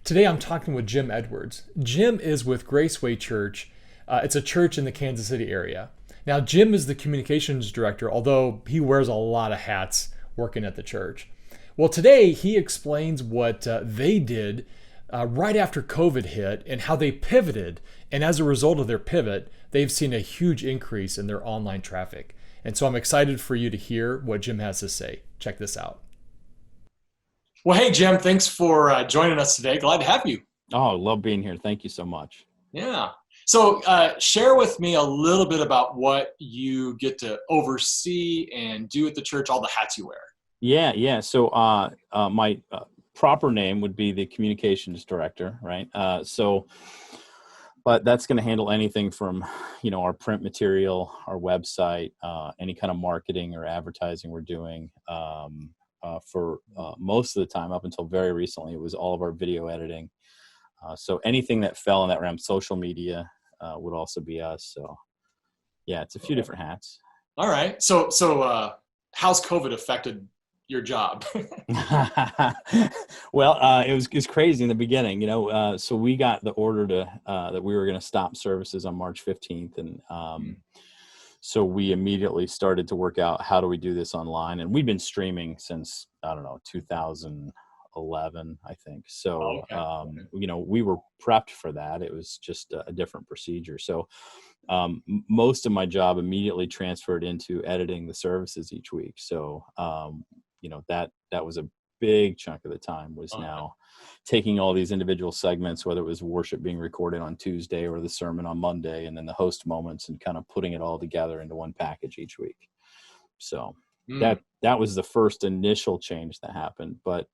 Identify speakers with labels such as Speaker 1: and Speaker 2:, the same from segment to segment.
Speaker 1: Today I'm talking with Jim Edwards. Jim is with Graceway Church. It's a church in the Kansas City area. Now, Jim is the communications director, although he wears a lot of hats working at the church. Well, today he explains what they did right after COVID hit and how they pivoted. And as a result of their pivot, they've seen a huge increase in their online traffic. And so I'm excited for you to hear what Jim has to say. Check this out. Well, hey, Jim, thanks for joining us today. Glad to have you.
Speaker 2: Oh, I love being here. Thank you so much.
Speaker 1: Yeah. So share with me a little bit about what you get to oversee and do at the church, all the hats you wear.
Speaker 2: Yeah. So my proper name would be the communications director, right? But that's going to handle anything from, our print material, our website, any kind of marketing or advertising we're doing. For most of the time, up until very recently, it was all of our video editing. So anything that fell in that realm, social media would also be us. So yeah, it's a few different hats.
Speaker 1: All right. So how's COVID affected your job?
Speaker 2: Well, it was crazy in the beginning, so we got the order that we were going to stop services on March 15th. And so we immediately started to work out, how do we do this online? And we've been streaming since, 2011, I think. So, we were prepped for that. It was just a different procedure. So most of my job immediately transferred into editing the services each week. So, that was a big chunk of the time was now taking all these individual segments, whether it was worship being recorded on Tuesday or the sermon on Monday, and then the host moments, and kind of putting it all together into one package each week. So that was the first initial change that happened. But,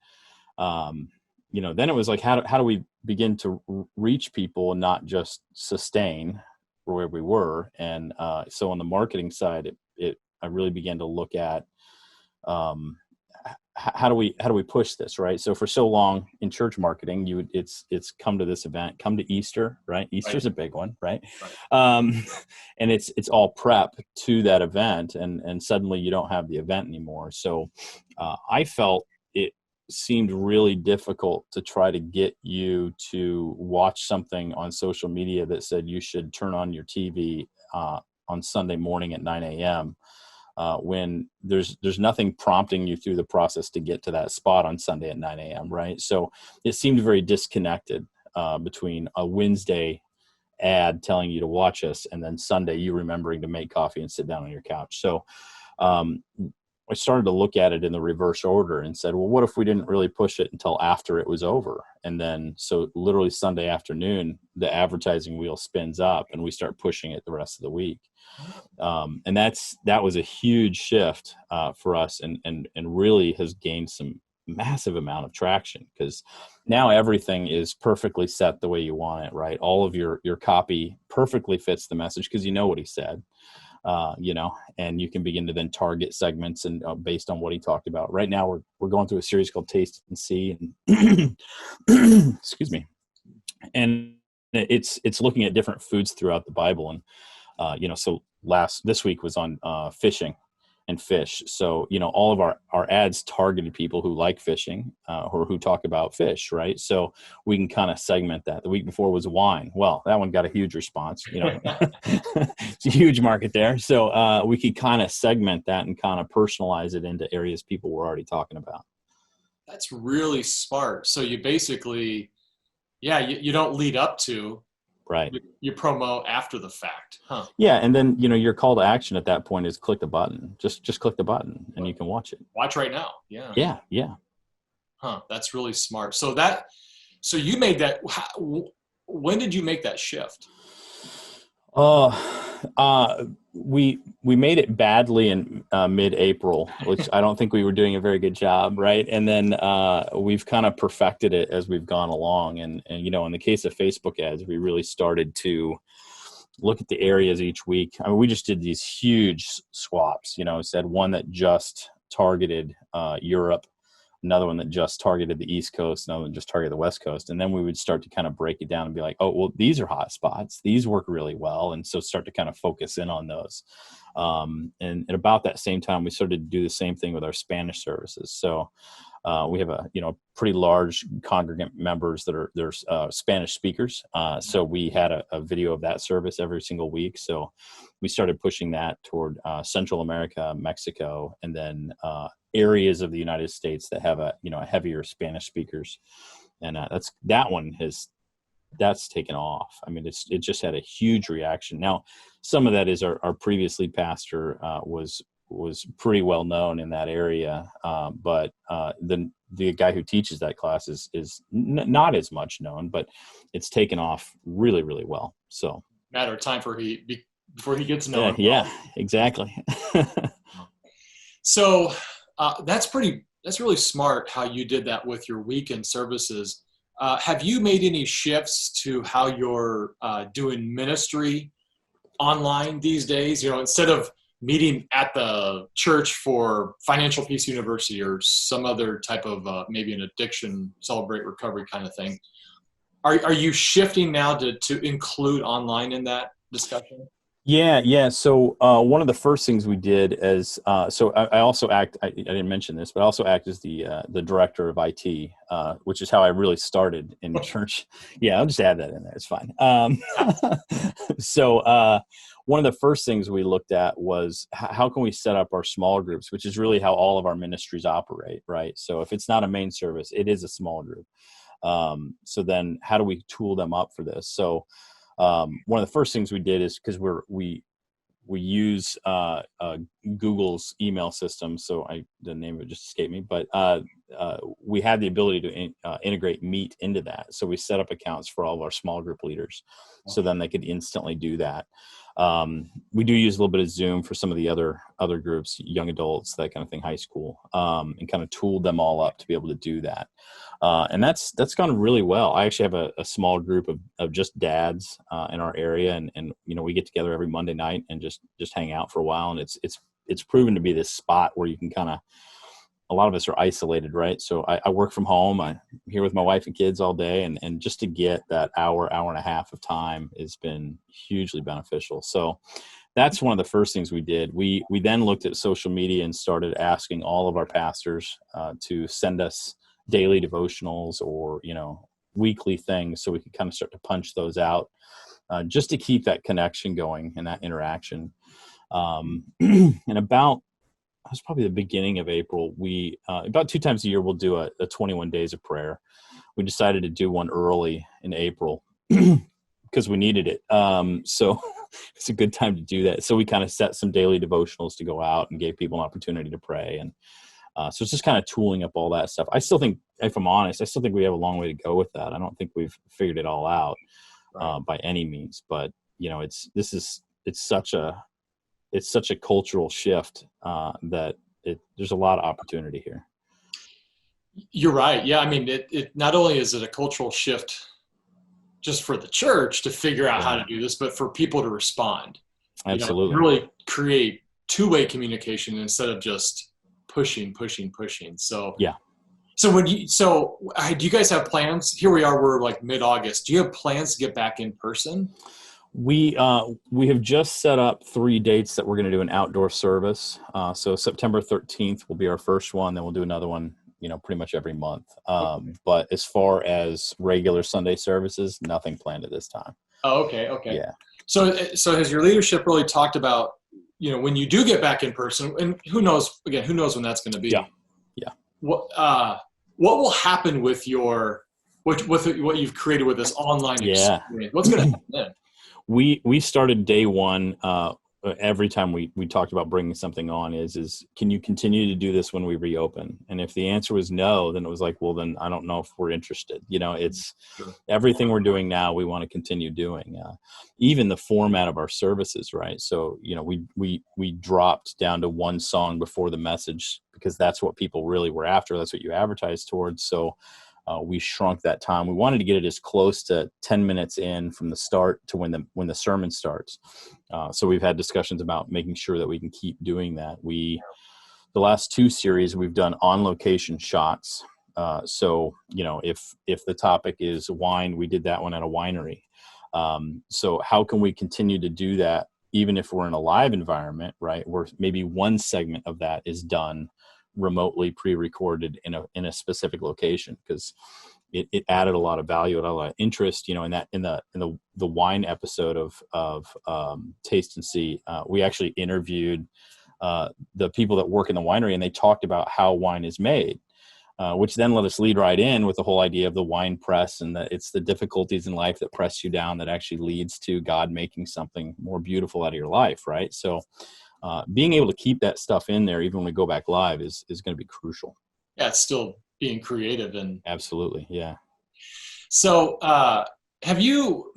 Speaker 2: then it was like, how do we begin to reach people and not just sustain where we were? And so on the marketing side, I really began to look at, how do we push this, right? So for so long in church marketing, it's come to this event, come to Easter, right? Easter's a big one, right? And it's all prep to that event, and suddenly you don't have the event anymore. So I felt it seemed really difficult to try to get you to watch something on social media that said you should turn on your TV on Sunday morning at 9 a.m. When there's nothing prompting you through the process to get to that spot on Sunday at 9 a.m., right? So it seemed very disconnected between a Wednesday ad telling you to watch us and then Sunday you remembering to make coffee and sit down on your couch. So I started to look at it in the reverse order and said, well, what if we didn't really push it until after it was over? And then, so literally Sunday afternoon, the advertising wheel spins up and we start pushing it the rest of the week. And that was a huge shift for us, and really has gained some massive amount of traction, because now everything is perfectly set the way you want it, right? All of your copy perfectly fits the message because you know what he said, and you can begin to then target segments and based on what he talked about. Right now we're going through a series called Taste and See, and excuse me, and it's looking at different foods throughout the Bible. And so this week was on fishing and fish. So, all of our ads targeted people who like fishing or who talk about fish, right? So we can kind of segment that. The week before was wine. Well, that one got a huge response, it's a huge market there. So we could kind of segment that and kind of personalize it into areas people were already talking about.
Speaker 1: That's really smart. So you basically, you don't lead up to,
Speaker 2: right,
Speaker 1: you promo after the fact, huh?
Speaker 2: Yeah, and then your call to action at that point is click the button. Just click the button, and you can watch it.
Speaker 1: Watch right now. Yeah. Huh? That's really smart. So you made that. When did you make that shift?
Speaker 2: We made it badly in mid-April, which I don't think we were doing a very good job, right? And then we've kind of perfected it as we've gone along. And in the case of Facebook ads, we really started to look at the areas each week. I mean, we just did these huge swaps, said one that just targeted Europe, another one that just targeted the East Coast, another one just targeted the West Coast. And then we would start to kind of break it down and be like, oh, well, these are hot spots. These work really well. And so start to kind of focus in on those. And at about that same time, we started to do the same thing with our Spanish services. So we have pretty large congregant members that are Spanish speakers. So we had a video of that service every single week. So we started pushing that toward Central America, Mexico, and then areas of the United States that have a heavier Spanish speakers. And that's taken off. I mean, it just had a huge reaction. Now, some of that is our previous lead pastor was pretty well known in that area, but the guy who teaches that class is not as much known, but it's taken off really, really well. So
Speaker 1: matter of time before he gets known.
Speaker 2: Yeah, exactly.
Speaker 1: So that's really smart how you did that with your weekend services. Have you made any shifts to how you're doing ministry online these days? Instead of meeting at the church for Financial Peace University or some other type of maybe an addiction, celebrate recovery kind of thing, are you shifting now to include online in that discussion?
Speaker 2: Yeah. So one of the first things we did is I also act. I didn't mention this, but I also act as the director of IT, which is how I really started in church. Yeah, I'll just add that in there. It's fine. So one of the first things we looked at was how can we set up our small groups, which is really how all of our ministries operate, right? So if it's not a main service, it is a small group. So then how do we tool them up for this? So one of the first things we did is because we use Google's email system. So the name of it just escaped me, but we had the ability to integrate Meet into that. So we set up accounts for all of our small group leaders, so then they could instantly do that. We do use a little bit of Zoom for some of the other groups, young adults, that kind of thing, high school, and kind of tooled them all up to be able to do that. And that's gone really well. I actually have a small group of just dads in our area, and we get together every Monday night and just hang out for a while. And it's proven to be this spot where you can a lot of us are isolated, right? So I work from home. I'm here with my wife and kids all day, and just to get that hour and a half of time has been hugely beneficial. So that's one of the first things we did. We then looked at social media and started asking all of our pastors to send us daily devotionals or weekly things, so we could kind of start to punch those out, just to keep that connection going and that interaction. And about, it was probably the beginning of April, we about 2 times a year we'll do a 21 days of prayer. We decided to do one early in April because we needed it. So it's a good time to do that. So we kind of set some daily devotionals to go out and gave people an opportunity to pray. And so it's just kind of tooling up all that stuff. I still think, if I'm honest, we have a long way to go with that. I don't think we've figured it all out by any means, but it's such a cultural shift that there's a lot of opportunity here.
Speaker 1: You're right. Yeah. I mean, it not only is it a cultural shift just for the church to figure out how to do this, but for people to respond.
Speaker 2: Absolutely.
Speaker 1: Really create two-way communication instead of just pushing. So
Speaker 2: yeah.
Speaker 1: So do you guys have plans? Here we are, we're like mid-August. Do you have plans to get back in person?
Speaker 2: We have just set up 3 dates that we're going to do an outdoor service. So September 13th will be our first one. Then we'll do another one, pretty much every month. But as far as regular Sunday services, nothing planned at this time.
Speaker 1: Oh, okay.
Speaker 2: Yeah.
Speaker 1: So has your leadership really talked about, when you do get back in person, and who knows when that's going to be?
Speaker 2: Yeah.
Speaker 1: What will happen with what you've created with this online experience? What's going to happen then?
Speaker 2: We started day one. Every time we talked about bringing something on is can you continue to do this when we reopen? And if the answer was no, then it was like, well, then I don't know if we're interested. It's everything we're doing now, we want to continue doing. Even the format of our services, right? So, we dropped down to 1 song before the message because that's what people really were after. That's what you advertised towards. So we shrunk that time. We wanted to get it as close to 10 minutes in from the start to when the sermon starts. So we've had discussions about making sure that we can keep doing that. The last 2 series we've done on location shots. So if the topic is wine, we did that one at a winery. So how can we continue to do that even if we're in a live environment, right? Where maybe one segment of that is done remotely pre-recorded in a specific location, because it added a lot of value and a lot of interest, in the wine episode of Taste and See. We actually interviewed the people that work in the winery, and they talked about how wine is made, which then let us lead right in with the whole idea of the wine press, and that it's the difficulties in life that press you down that actually leads to God making something more beautiful out of your life, right? So being able to keep that stuff in there even when we go back live is going to be crucial.
Speaker 1: Yeah, it's still being creative. And
Speaker 2: absolutely, yeah.
Speaker 1: So have you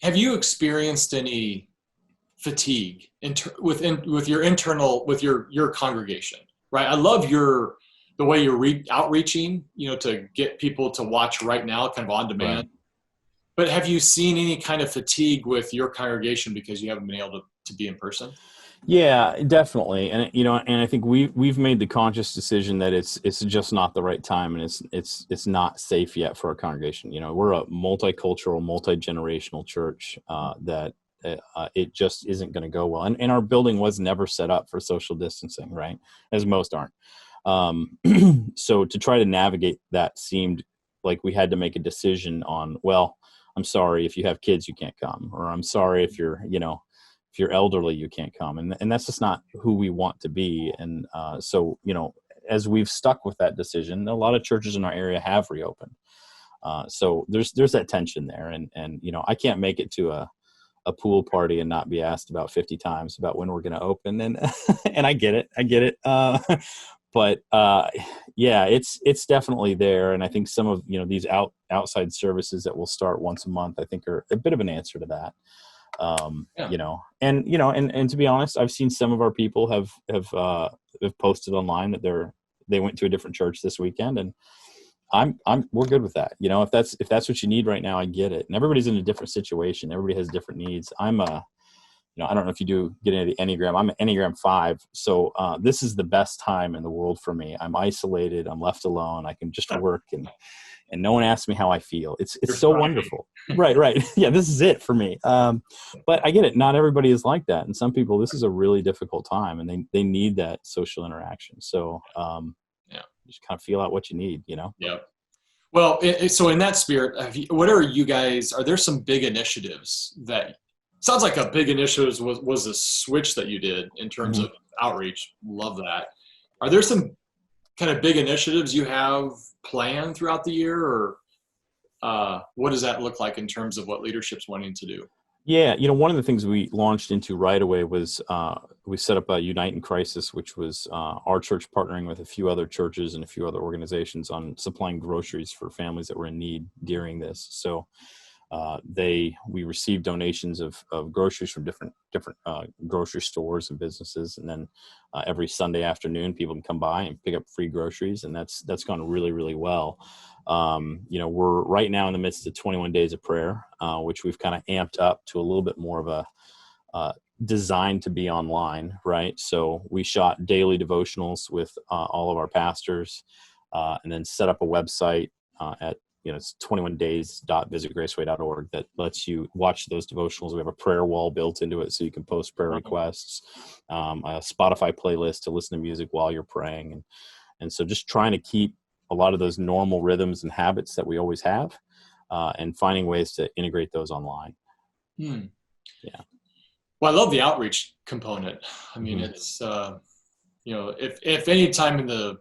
Speaker 1: experienced any fatigue with your congregation? Right, I love the way you're outreaching, to get people to watch right now, kind of on demand. Right. But have you seen any kind of fatigue with your congregation because you haven't been able to be in person?
Speaker 2: Yeah, definitely. And and I think we've made the conscious decision that it's just not the right time, and it's not safe yet for our congregation. We're a multicultural, multi-generational church that it just isn't going to go well. And our building was never set up for social distancing, right? As most aren't. So to try to navigate that seemed like we had to make a decision on, well, I'm sorry, if you have kids, you can't come, or I'm sorry if you're elderly, you can't come. And that's just not who we want to be. And so, as we've stuck with that decision, a lot of churches in our area have reopened. So there's that tension there. And I can't make it to a pool party and not be asked about 50 times about when we're going to open. And and I get it. But yeah, it's definitely there. And I think some of, these outside services that will start once a month, I think are a bit of an answer to that. Yeah. And to be honest, I've seen some of our people have posted online that they went to a different church this weekend, and we're good with that. If that's what you need right now, I get it. And everybody's in a different situation. Everybody has different needs. I don't know if you do get into the Enneagram. I'm an Enneagram 5. So this is the best time in the world for me. I'm isolated. I'm left alone. I can just work and no one asks me how I feel. It's so wonderful. Right. Yeah, this is it for me. But I get it. Not everybody is like that. And some people, this is a really difficult time, and they need that social interaction. So just kind of feel out what you need,
Speaker 1: Yeah. Well, so in that spirit, are there some big initiatives that, sounds like a big initiative was the switch that you did in terms of outreach. Love that. Are there some kind of big initiatives you have planned throughout the year, or what does that look like in terms of what leadership's wanting to do?
Speaker 2: Yeah, one of the things we launched into right away was we set up a Unite in Crisis, which was our church partnering with a few other churches and a few other organizations on supplying groceries for families that were in need during this. So we received donations of groceries from different grocery stores and businesses, and then every Sunday afternoon people can come by and pick up free groceries, and that's gone really, really well. We're right now in the midst of 21 days of prayer, which we've kind of amped up to a little bit more of a designed to be online, right? So we shot daily devotionals with all of our pastors, and then set up a website at it's 21days.visitgraceway.org that lets you watch those devotionals. We have a prayer wall built into it, so you can post prayer requests, a Spotify playlist to listen to music while you're praying. And so just trying to keep a lot of those normal rhythms and habits that we always have, and finding ways to integrate those online.
Speaker 1: Yeah. Well, I love the outreach component. I mean, it's, if any time in the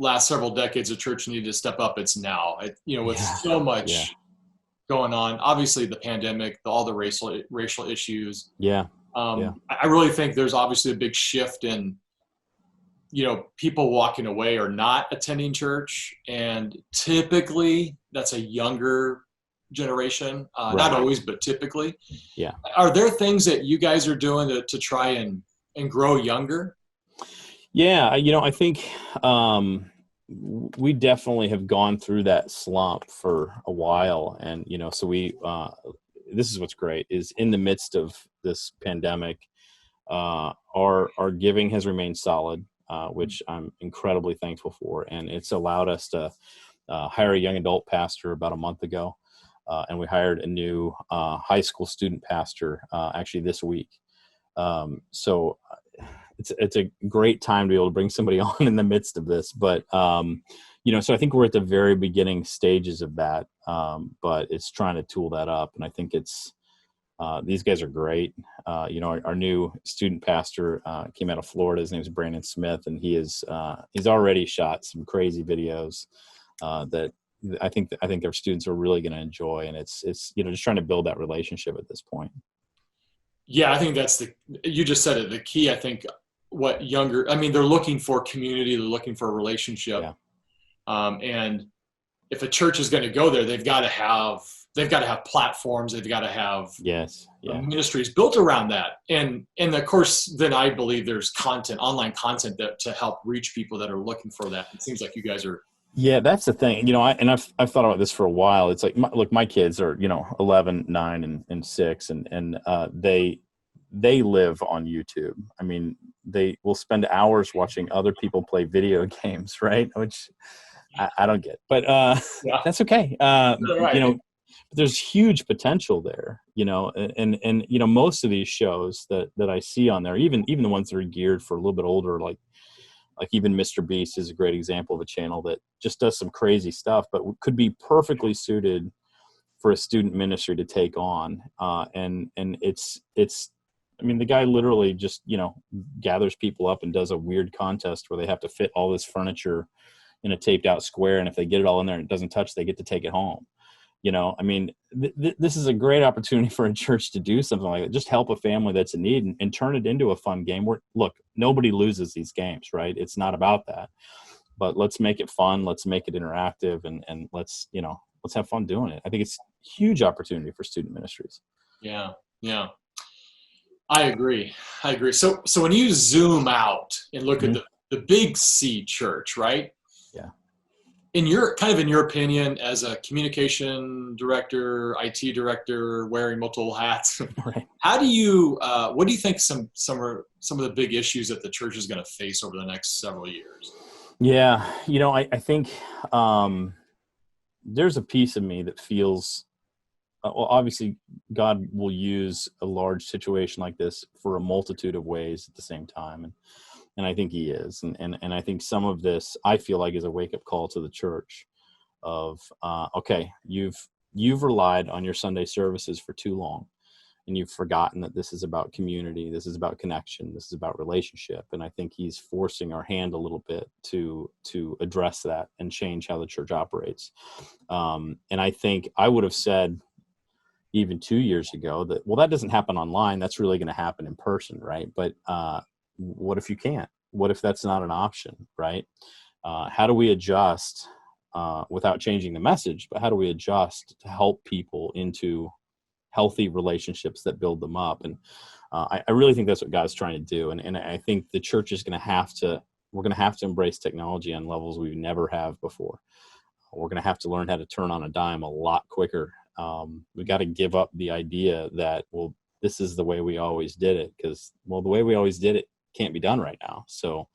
Speaker 1: last several decades, the church needed to step up, it's now. With so much going on, obviously the pandemic, all the racial issues. I really think there's obviously a big shift in, people walking away or not attending church, and typically that's a younger generation. Not always, but typically.
Speaker 2: Yeah.
Speaker 1: Are there things that you guys are doing to try and grow younger?
Speaker 2: Yeah, I think we definitely have gone through that slump for a while, and so we this is what's great is in the midst of this pandemic, our giving has remained solid, which I'm incredibly thankful for, and it's allowed us to hire a young adult pastor about a month ago, and we hired a new high school student pastor actually this week. So it's a great time to be able to bring somebody on in the midst of this. But so I think we're at the very beginning stages of that. But it's trying to tool that up, and I think it's these guys are great. Our new student pastor came out of Florida. His name is Brandon Smith, and he's already shot some crazy videos that I think our students are really going to enjoy. And it's just trying to build that relationship at this point.
Speaker 1: Yeah, I think you just said it. The key, I think, they're looking for community, they're looking for a relationship.
Speaker 2: Yeah.
Speaker 1: And if a church is going to go there, they've got to have platforms. They've got to have ministries built around that. And of course, then I believe there's online content to help reach people that are looking for that. It seems like you guys are.
Speaker 2: Yeah, that's the thing. I've thought about this for a while. It's like, my kids are 11, 9, and 6, and they live on YouTube. I mean, they will spend hours watching other people play video games, right? Which I don't get, but that's okay.
Speaker 1: Right.
Speaker 2: There's huge potential there, and most of these shows that I see on there, even the ones that are geared for a little bit older, like even Mr. Beast is a great example of a channel that just does some crazy stuff, but could be perfectly suited for a student ministry to take on. And it's, the guy literally just, gathers people up and does a weird contest where they have to fit all this furniture in a taped out square. And if they get it all in there and it doesn't touch, they get to take it home. This is a great opportunity for a church to do something like that. Just help a family that's in need and turn it into a fun game where, look, nobody loses these games, right? It's not about that, but let's make it fun. Let's make it interactive, and let's have fun doing it. I think it's a huge opportunity for student ministries.
Speaker 1: Yeah. Yeah. I agree. So when you zoom out and look at the big C church, right?
Speaker 2: Yeah.
Speaker 1: In your opinion, as a communication director, IT director, wearing multiple hats,
Speaker 2: right.
Speaker 1: What do you think some of the big issues that the church is going to face over the next several years?
Speaker 2: Yeah. I think there's a piece of me that feels, obviously God will use a large situation like this for a multitude of ways at the same time. And I think he is. And I think some of this, I feel like, is a wake up call to the church of, okay, you've relied on your Sunday services for too long, and you've forgotten that this is about community. This is about connection. This is about relationship. And I think he's forcing our hand a little bit to address that and change how the church operates. And I think I would have said even 2 years ago that, well, that doesn't happen online. That's really going to happen in person. Right. But, what if you can't? What if that's not an option, right? How do we adjust without changing the message, but how do we adjust to help people into healthy relationships that build them up? And I really think that's what God's trying to do. And I think the church is we're going to have to embrace technology on levels we've never have before. We're going to have to learn how to turn on a dime a lot quicker. We got to give up the idea that, well, this is the way we always did it, because, well, the way we always did it can't be done right now. So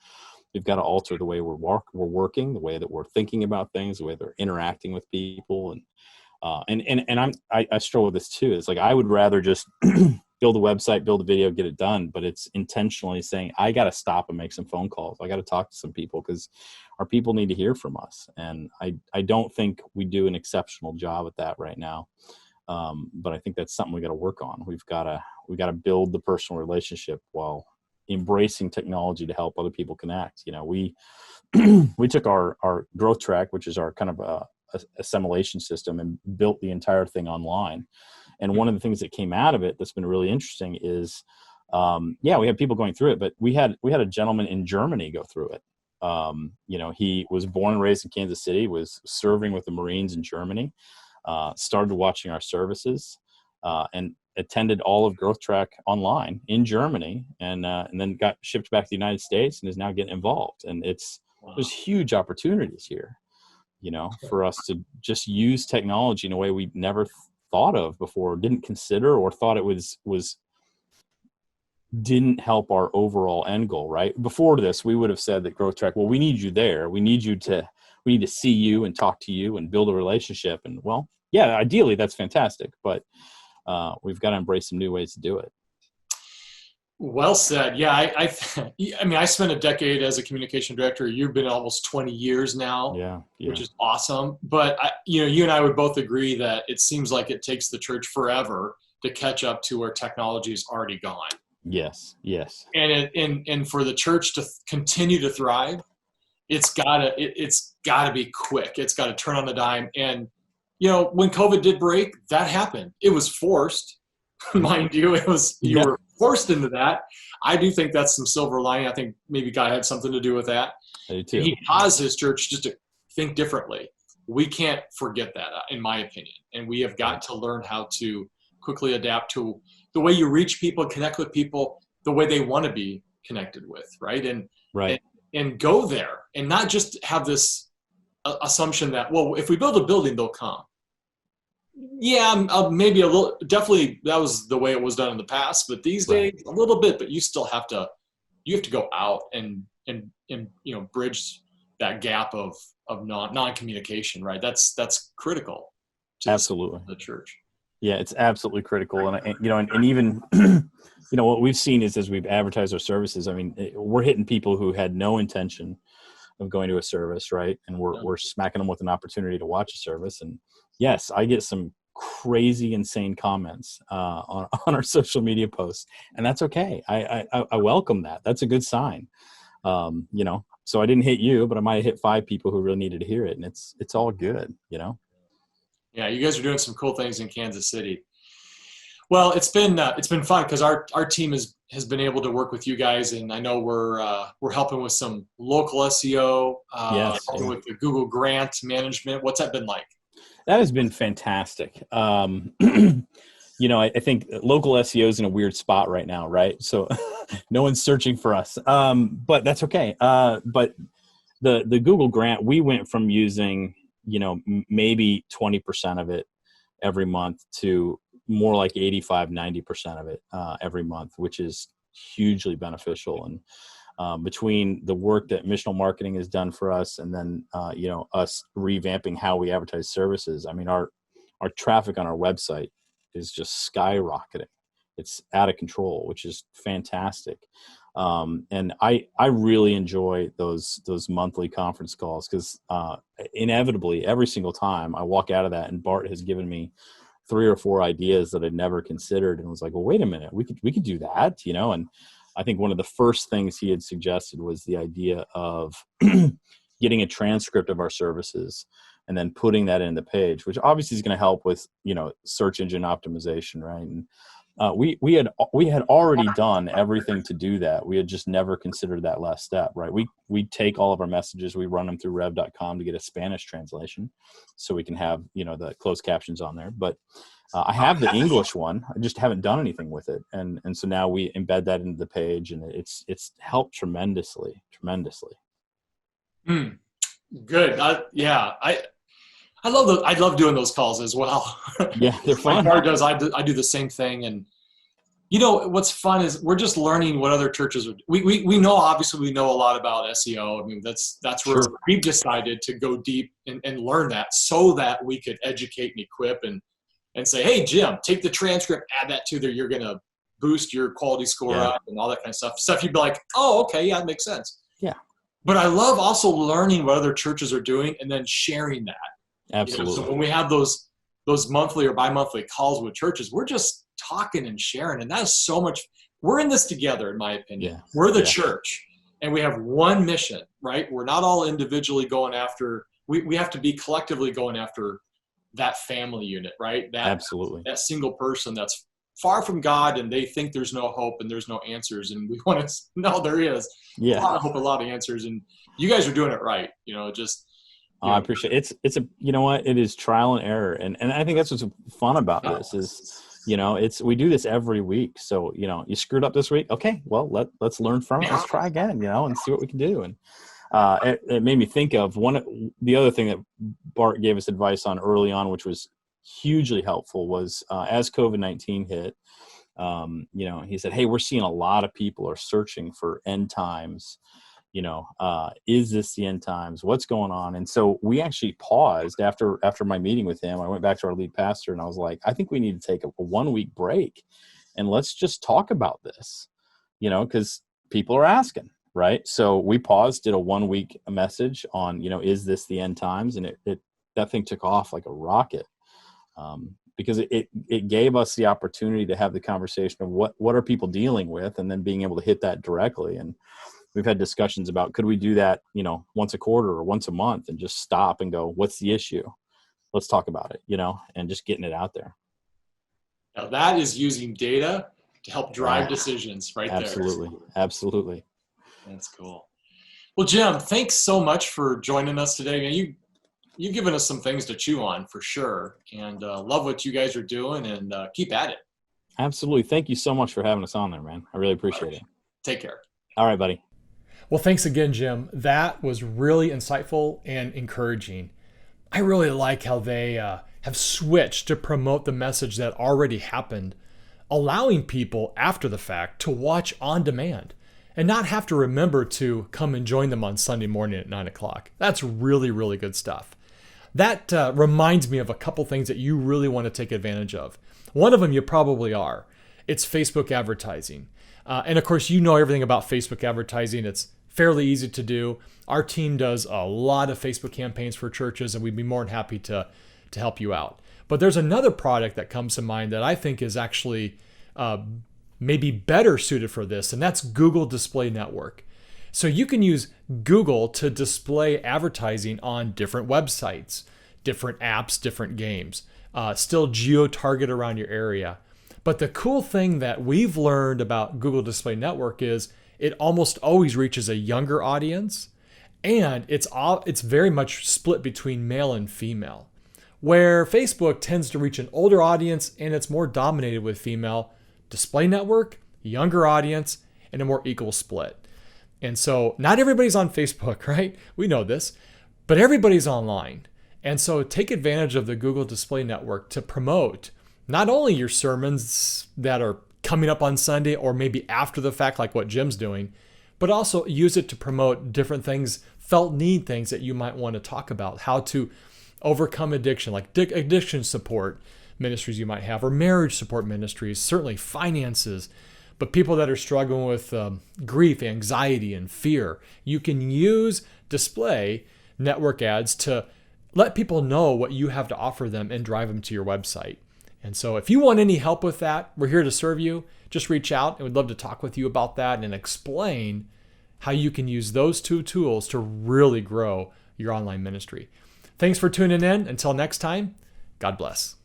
Speaker 2: we've got to alter the way we're working, the way that we're thinking about things, the way they're interacting with people. And I struggle with this too. It's like, I would rather just build a website, build a video, get it done. But it's intentionally saying, I got to stop and make some phone calls. I got to talk to some people, because our people need to hear from us. And I don't think we do an exceptional job at that right now. But I think that's something we got to work on. We got to build the personal relationship while embracing technology to help other people connect. We took our growth track, which is our kind of a assimilation system, and built the entire thing online. And one of the things that came out of it that's been really interesting is, we have people going through it, but we had a gentleman in Germany go through it. He was born and raised in Kansas City, was serving with the Marines in Germany, started watching our services, and attended all of Growth Track online in Germany, and then got shipped back to the United States and is now getting involved. And there's huge opportunities here, for us to just use technology in a way we never thought of before, didn't consider, or thought it didn't help our overall end goal, right? Before this, we would have said that Growth Track, well, we need you there. We need to see you and talk to you and build a relationship. And, well, yeah, ideally that's fantastic, but we've got to embrace some new ways to do it.
Speaker 1: Well said. Yeah, I mean, I spent a decade as a communication director. You've been almost 20 years now,
Speaker 2: Yeah,
Speaker 1: which
Speaker 2: yeah.
Speaker 1: is awesome. But you and I would both agree that it seems like it takes the church forever to catch up to where technology is already gone.
Speaker 2: Yes, yes.
Speaker 1: And for the church to continue to thrive, it's gotta be quick. It's got to turn on the dime. And when COVID did break, that happened. It was forced, mind you. You
Speaker 2: Yeah,
Speaker 1: were forced into that. I do think that's some silver lining. I think maybe God had something to do with that.
Speaker 2: I do
Speaker 1: And
Speaker 2: too.
Speaker 1: he caused his church just to think differently. We can't forget that, in my opinion. And we have got
Speaker 2: Right.
Speaker 1: to learn how to quickly adapt to the way you reach people, connect with people, the way they want to be connected with, right? And
Speaker 2: Right.
Speaker 1: and go there, and not just have this assumption that, well, if we build a building, they'll come. Yeah, maybe a little. Definitely, that was the way it was done in the past. But these
Speaker 2: Right.
Speaker 1: days, a little bit. But you still have to. You have to go out and bridge that gap of non communication. Right. That's critical to
Speaker 2: Absolutely.
Speaker 1: the church.
Speaker 2: Yeah, it's absolutely critical. And even, what we've seen is as we've advertised our services, I mean, we're hitting people who had no intention of going to a service, right? And we're smacking them with an opportunity to watch a service. And yes, I get some crazy, insane comments on our social media posts, and that's okay. I welcome that. That's a good sign. So I didn't hit you, but I might have hit 5 people who really needed to hear it, and it's all good.
Speaker 1: Yeah, you guys are doing some cool things in Kansas City. Well, it's been fun because our team has been able to work with you guys, and I know we're helping with some local SEO,
Speaker 2: Yes,
Speaker 1: helping
Speaker 2: yeah.
Speaker 1: with the Google Grant management. What's that been like?
Speaker 2: That has been fantastic. I think local SEO is in a weird spot right now, right? So no one's searching for us, but that's okay. But the Google Grant, we went from using, maybe 20% of it every month to more like 90% of it every month, which is hugely beneficial. And between the work that missional marketing has done for us, and then us revamping how we advertise services, I mean, our traffic on our website is just skyrocketing. It's out of control, which is fantastic. And I really enjoy those monthly conference calls because inevitably every single time I walk out of that and Bart has given me 3 or 4 ideas that I'd never considered, and was like, well, wait a minute, we could do that, and I think one of the first things he had suggested was the idea of getting a transcript of our services and then putting that in the page, which obviously is going to help with, search engine optimization. Right. And we had already done everything to do that. We had just never considered that last step. Right. We take all of our messages, we run them through rev.com to get a Spanish translation so we can have, the closed captions on there. But I have the English one. I just haven't done anything with it. And so now we embed that into the page, and it's helped tremendously.
Speaker 1: Hmm. Good. I love doing those calls as well.
Speaker 2: Yeah, they're
Speaker 1: My
Speaker 2: fun.
Speaker 1: car does. I do the same thing. And what's fun is we're just learning what other churches are. We know, obviously we know a lot about SEO. I mean, that's where
Speaker 2: Sure.
Speaker 1: we've decided to go deep and learn that, so that we could educate and equip and say, hey, Jim, take the transcript, add that to there. You're going to boost your quality score
Speaker 2: Yeah.
Speaker 1: up and all that kind of stuff. Stuff you'd be like, oh, okay, yeah, it makes sense.
Speaker 2: Yeah.
Speaker 1: But I love also learning what other churches are doing and then sharing that.
Speaker 2: Absolutely.
Speaker 1: So when we have those monthly or bi-monthly calls with churches, we're just talking and sharing. And that is so much. We're in this together, in my opinion.
Speaker 2: Yeah.
Speaker 1: We're the church, and we have one mission, right? We're not all individually going after, we have to be collectively going after that family unit, right?
Speaker 2: Absolutely.
Speaker 1: That single person that's far from God, and they think there's no hope and there's no answers. And we want to know there is a lot of hope, a lot of answers. And you guys are doing it right.
Speaker 2: I appreciate it. It's it is trial and error. And I think that's what's fun about this is, we do this every week. So, you screwed up this week. Okay, well, let's learn from it. Let's try again, and see what we can do. And it made me think of the other thing that Bart gave us advice on early on, which was hugely helpful, was as COVID-19 hit, he said, hey, we're seeing a lot of people are searching for end times. Is this the end times? What's going on? And so we actually paused after my meeting with him. I went back to our lead pastor and I was like, I think we need to take a 1-week break and let's just talk about this. because people are asking, right? So we paused, did a 1-week message on, is this the end times? And that thing took off like a rocket, because it gave us the opportunity to have the conversation of what are people dealing with, and then being able to hit that directly. And we've had discussions about, could we do that, once a quarter or once a month, and just stop and go, what's the issue? Let's talk about it, and just getting it out there.
Speaker 1: Now that is using data to help drive decisions right
Speaker 2: Absolutely.
Speaker 1: there.
Speaker 2: Absolutely.
Speaker 1: That's cool. Well, Jim, thanks so much for joining us today. You've given us some things to chew on for sure, and love what you guys are doing, and keep at it.
Speaker 2: Absolutely. Thank you so much for having us on there, man. I really appreciate it.
Speaker 1: Take care.
Speaker 2: All right, buddy.
Speaker 1: Well, thanks again, Jim. That was really insightful and encouraging. I really like how they have switched to promote the message that already happened, allowing people after the fact to watch on demand and not have to remember to come and join them on Sunday morning at 9 o'clock. That's really, really good stuff. That reminds me of a couple things that you really want to take advantage of. One of them you probably are. It's Facebook advertising. And of course, you know everything about Facebook advertising. It's fairly easy to do. Our team does a lot of Facebook campaigns for churches, and we'd be more than happy to help you out. But there's another product that comes to mind that I think is actually maybe better suited for this, and that's Google Display Network. So you can use Google to display advertising on different websites, different apps, different games, still geo-target around your area. But the cool thing that we've learned about Google Display Network is it almost always reaches a younger audience, and it's very much split between male and female. Where Facebook tends to reach an older audience and it's more dominated with female, Display Network, younger audience, and a more equal split. And so not everybody's on Facebook, right? We know this, but everybody's online. And so take advantage of the Google Display Network to promote not only your sermons that are coming up on Sunday or maybe after the fact, like what Jim's doing, but also use it to promote different things, felt need things that you might want to talk about, how to overcome addiction, like addiction support ministries you might have, or marriage support ministries, certainly finances, but people that are struggling with grief, anxiety, and fear. You can use display network ads to let people know what you have to offer them and drive them to your website. And so if you want any help with that, we're here to serve you. Just reach out, and we'd love to talk with you about that and explain how you can use those two tools to really grow your online ministry. Thanks for tuning in. Until next time, God bless.